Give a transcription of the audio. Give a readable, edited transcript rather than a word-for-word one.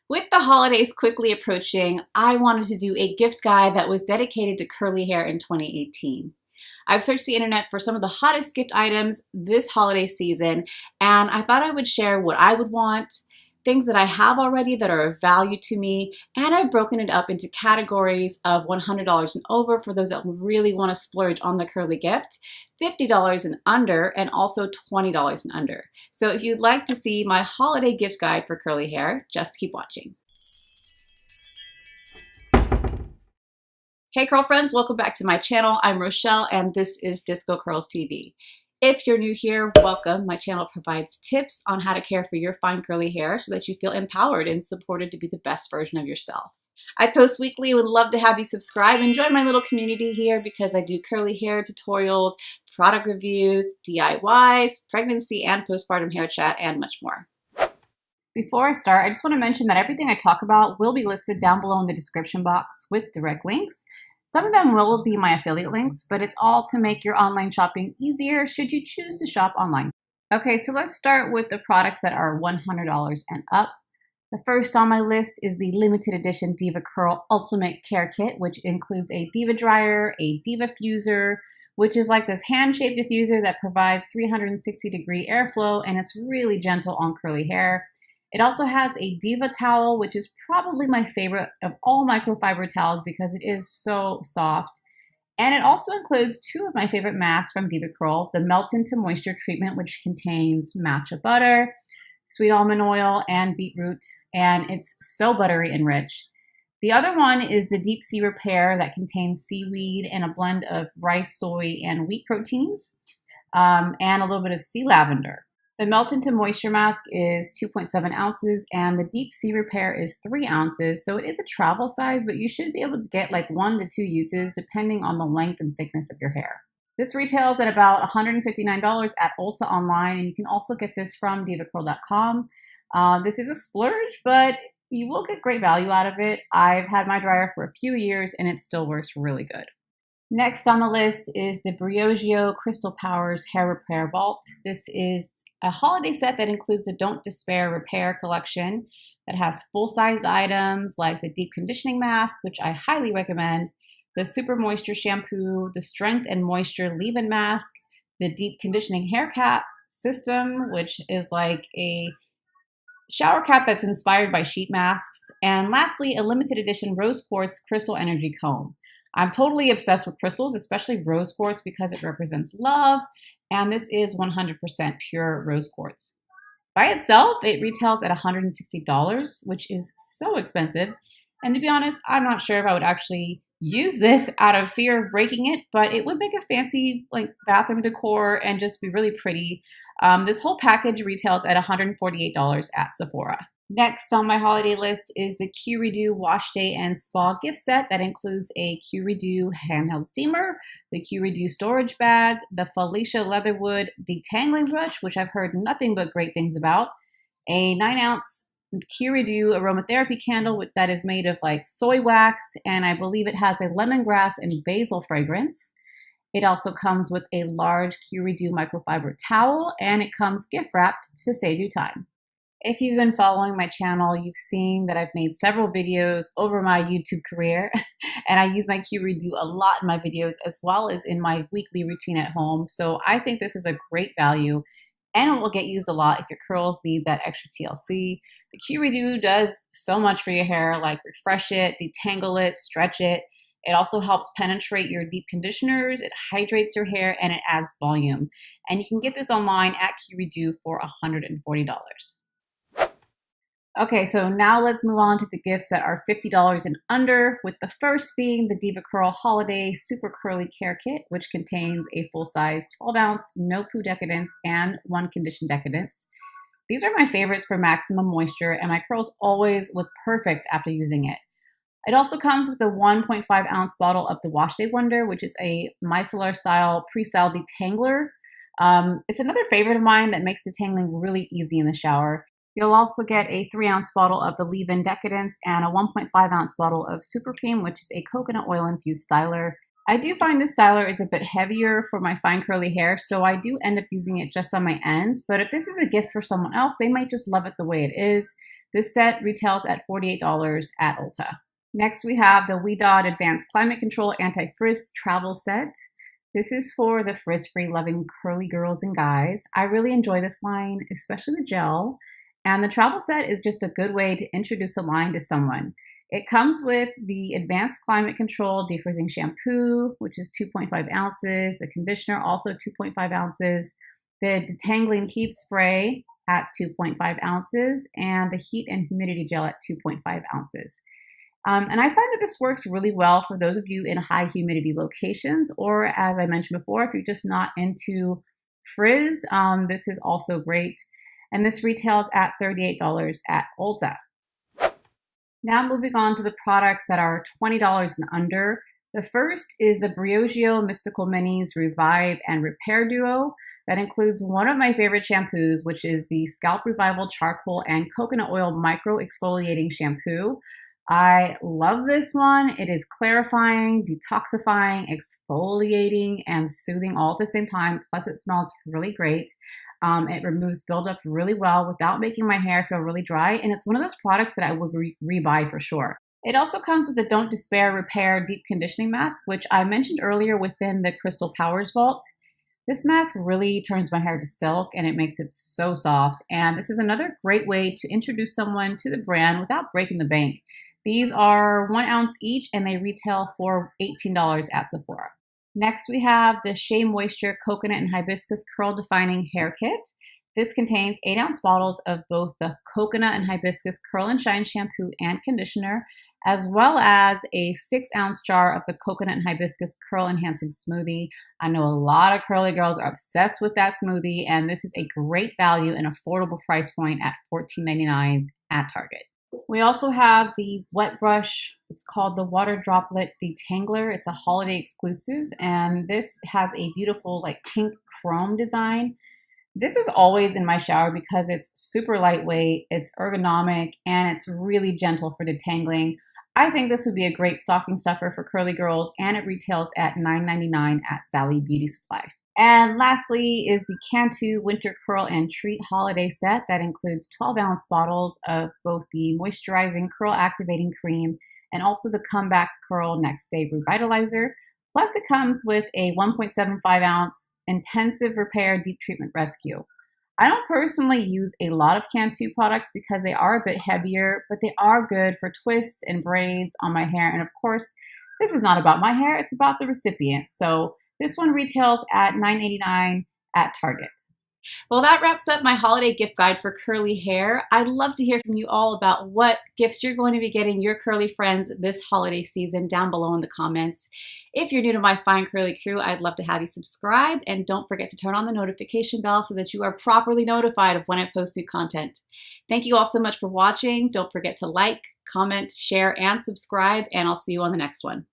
With the holidays quickly approaching, I wanted to do a gift guide that was dedicated to curly hair in 2018. I've searched the internet for some of the hottest gift items this holiday season, and I thought I would share what I would want, things that I have already that are of value to me, and I've broken it up into categories of $100 and over for those that really want to splurge on the curly gift, $50 and under, and also $20 and under. So if you'd like to see my holiday gift guide for curly hair, just keep watching. Hey curl friends, welcome back to my channel. I'm Rochelle and this is Discocurlstv. If you're new here, welcome. My channel provides tips on how to care for your fine curly hair so that you feel empowered and supported to be the best version of yourself. I post weekly, would love to have you subscribe and join my little community here because I do curly hair tutorials, product reviews, DIYs, pregnancy and postpartum hair chat, and much more. Before I start, I just want to mention that everything I talk about will be listed down below in the description box with direct links. Some of them will be my affiliate links, but it's all to make your online shopping easier should you choose to shop online. Okay, so let's start with the products that are $100 and up. The first on my list is the limited edition DevaCurl Ultimate Care Kit, which includes a Diva Dryer, a Diva Fuser, which is like this hand-shaped diffuser that provides 360-degree airflow, and it's really gentle on curly hair. It also has a Diva towel, which is probably my favorite of all microfiber towels because it is so soft. And it also includes two of my favorite masks from DevaCurl, the Melt into Moisture treatment, which contains matcha butter, sweet almond oil, and beetroot, and it's so buttery and rich. The other one is the Deep Sea Repair that contains seaweed and a blend of rice, soy, and wheat proteins, and a little bit of sea lavender. The Melt into Moisture mask is 2.7 ounces and the Deep Sea Repair is 3 ounces. So it is a travel size, but you should be able to get like 1 to 2 uses depending on the length and thickness of your hair. This retails at about $159 at Ulta online, and you can also get this from DevaCurl.com. This is a splurge, but you will get great value out of it. I've had my dryer for a few years and it still works really good. Next on the list is the Briogeo Crystal Powers Hair Repair Vault. This is a holiday set that includes the Don't Despair Repair collection that has full-sized items like the Deep Conditioning Mask, which I highly recommend, the Super Moisture Shampoo, the Strength and Moisture Leave-In Mask, the Deep Conditioning Hair Cap System, which is like a shower cap that's inspired by sheet masks, and lastly, a limited edition Rose Quartz Crystal Energy Comb. I'm totally obsessed with crystals, especially rose quartz because it represents love, and this is 100% pure rose quartz. By itself, it retails at $160, which is so expensive, and to be honest, I'm not sure if I would actually use this out of fear of breaking it, but it would make a fancy like bathroom decor and just be really pretty. This whole package retails at $148 at Sephora. Next on my holiday list is the Q-Redew Wash Day and Spa gift set that includes a Q-Redew handheld steamer, the Q-Redew storage bag, the Felicia Leatherwood detangling brush, which I've heard nothing but great things about, a 9-ounce Q-Redew aromatherapy candle that is made of like soy wax, and I believe it has a lemongrass and basil fragrance. It also comes with a large Q-Redew microfiber towel, and it comes gift wrapped to save you time. If you've been following my channel, you've seen that I've made several videos over my YouTube career, and I use my Q-Redew a lot in my videos as well as in my weekly routine at home. So I think this is a great value, and it will get used a lot if your curls need that extra TLC. The Q-Redew does so much for your hair, like refresh it, detangle it, stretch it. It also helps penetrate your deep conditioners, it hydrates your hair, and it adds volume. And you can get this online at Q-Redew for $140. Okay, so now let's move on to the gifts that are $50 and under, with the first being the DevaCurl Holiday Super Curly Care Kit, which contains a full-size 12-ounce No Poo Decadence and 1 Condition Decadence. These are my favorites for maximum moisture, and my curls always look perfect after using it. It also comes with a 1.5-ounce bottle of the Wash Day Wonder, which is a micellar style pre-style detangler. It's another favorite of mine that makes detangling really easy in the shower. You'll also get a 3-ounce bottle of the Leave-In Decadence and a 1.5-ounce bottle of Super Cream, which is a coconut oil infused styler. I do find this styler is a bit heavier for my fine curly hair, so I do end up using it just on my ends. But if this is a gift for someone else, they might just love it the way it is. This set retails at $48 at Ulta. Next, we have the Ouidad Advanced Climate Control Anti-Frizz Travel Set. This is for the frizz-free loving curly girls and guys. I really enjoy this line, especially the gel. And the travel set is just a good way to introduce a line to someone. It comes with the Advanced Climate Control Defrizzing Shampoo, which is 2.5 ounces, the conditioner also 2.5 ounces, the Detangling Heat Spray at 2.5 ounces, and the Heat and Humidity Gel at 2.5 ounces. And I find that this works really well for those of you in high humidity locations, or as I mentioned before, if you're just not into frizz, this is also great. And this retails at $38 at Ulta. Now moving on to the products that are $20 and under. The first is the Briogeo Mystical Minis Revive and Repair Duo. That includes one of my favorite shampoos, which is the Scalp Revival Charcoal and Coconut Oil Micro Exfoliating Shampoo. I love this one. It is clarifying, detoxifying, exfoliating, and soothing all at the same time. Plus it smells really great. It removes buildup really well without making my hair feel really dry. And it's one of those products that I would rebuy for sure. It also comes with the Don't Despair Repair Deep Conditioning Mask, which I mentioned earlier within the Crystal Powers Vault. This mask really turns my hair to silk and it makes it so soft. And this is another great way to introduce someone to the brand without breaking the bank. These are 1 ounce each and they retail for $18 at Sephora. Next, we have the SheaMoisture Coconut and Hibiscus Curl Defining Hair Kit. This contains 8 ounce bottles of both the Coconut and Hibiscus Curl and Shine Shampoo and Conditioner, as well as a 6 ounce jar of the Coconut and Hibiscus Curl Enhancing Smoothie. I know a lot of curly girls are obsessed with that smoothie, and this is a great value and affordable price point at $14.99 at Target. We also have the wet brush. It's called the Water Droplet Detangler. It's a holiday exclusive, and this has a beautiful like pink chrome design. This is always in my shower because it's super lightweight, it's ergonomic, and it's really gentle for detangling. I think this would be a great stocking stuffer for curly girls, and it retails at $9.99 at Sally Beauty Supply. And lastly is the Cantu Winter Curl and Treat Holiday Set that includes 12 ounce bottles of both the Moisturizing Curl Activating Cream and also the Comeback Curl Next Day Revitalizer. Plus it comes with a 1.75 ounce Intensive Repair Deep Treatment Rescue. I don't personally use a lot of Cantu products because they are a bit heavier, but they are good for twists and braids on my hair. And of course, this is not about my hair, it's about the recipient. So this one retails at $9.89 at Target. Well, that wraps up my holiday gift guide for curly hair. I'd love to hear from you all about what gifts you're going to be getting your curly friends this holiday season down below in the comments. If you're new to my fine curly crew, I'd love to have you subscribe, and don't forget to turn on the notification bell so that you are properly notified of when I post new content. Thank you all so much for watching. Don't forget to like, comment, share, and subscribe, and I'll see you on the next one.